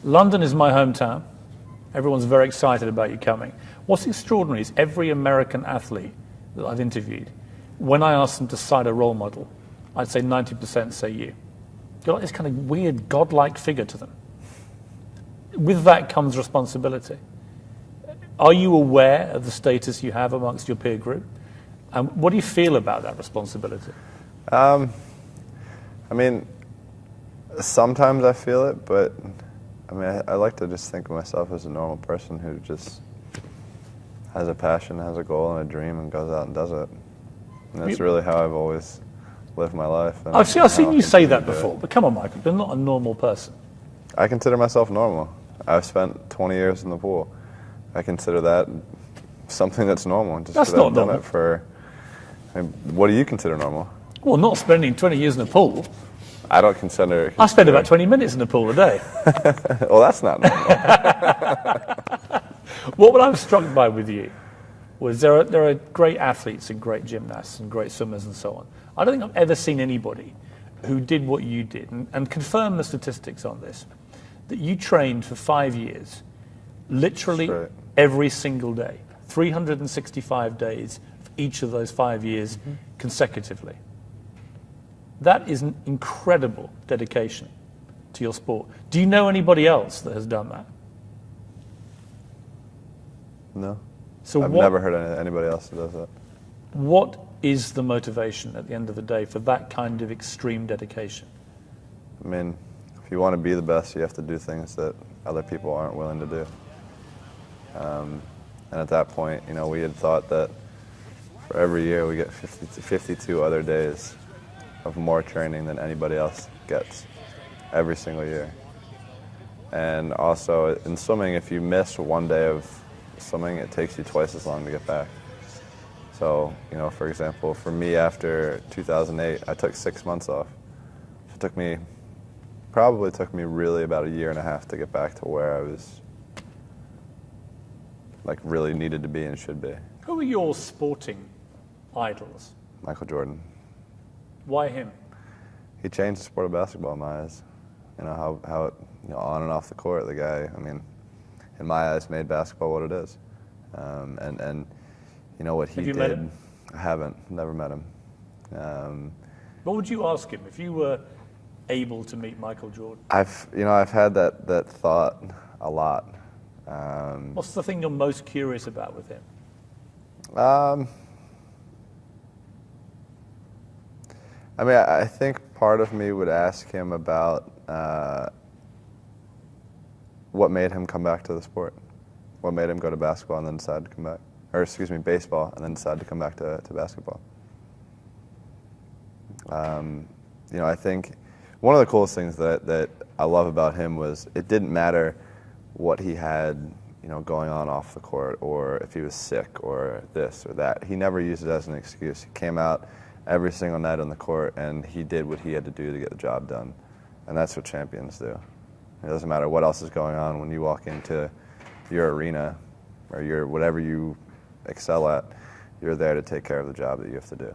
London is my hometown. Everyone's very excited about you coming. What's extraordinary is every American athlete that I've interviewed, when I ask them to cite a role model, I'd say 90% say you. You're like this kind of weird, godlike figure to them. With that comes responsibility. Are you aware of the status you have amongst your peer group? And what do you feel about that responsibility? I mean, sometimes I feel it, but I mean, I like to just think of myself as a normal person who just has a passion, has a goal and a dream, and goes out and does it. And that's really how I've always lived my life. And I've seen you say that before, but come on, Michael, you're not a normal person. I consider myself normal. I've spent 20 years in the pool. I consider that something that's normal. Just that's not normal. Done it for, I mean, what do you consider normal? Well, not spending 20 years in a pool. I don't consider... I spend about 20 minutes in the pool a day. Well, that's not normal. What I was struck by with you was there are great athletes and great gymnasts and great swimmers and so on. I don't think I've ever seen anybody who did what you did, and confirm the statistics on this, that you trained for 5 years, literally every single day, 365 days for each of those 5 years consecutively. That is an incredible dedication to your sport. Do you know anybody else that has done that? No. So I've never heard anybody else that does that. What is the motivation at the end of the day for that kind of extreme dedication? I mean, if you want to be the best, you have to do things that other people aren't willing to do. And at that point, you know, we had thought that for every year we get 52 other days of more training than anybody else gets every single year. And also in swimming, if you miss one day of swimming, it takes you twice as long to get back. So, you know, for example, for me after 2008, I took 6 months off. It probably took me really about a year and a half to get back to where I was, like, really needed to be and should be. Who are your sporting idols? Michael Jordan. Why him? He changed the sport of basketball in my eyes. You know, how it, you know, on and off the court, the guy, I mean, in my eyes, made basketball what it is. And you know what he did. Have you met him? I haven't, never met him. What would you ask him if you were able to meet Michael Jordan? I've had that thought a lot. What's the thing you're most curious about with him? I mean, I think part of me would ask him about what made him come back to the sport. What made him go to basketball and then decide to come back? Or excuse me, baseball, and then decide to come back to basketball. You know, I think one of the coolest things that I love about him was it didn't matter what he had, you know, going on off the court, or if he was sick or this or that. He never used it as an excuse. He came out every single night on the court and he did what he had to do to get the job done. And that's what champions do. It doesn't matter what else is going on when you walk into your arena or your whatever you excel at, you're there to take care of the job that you have to do.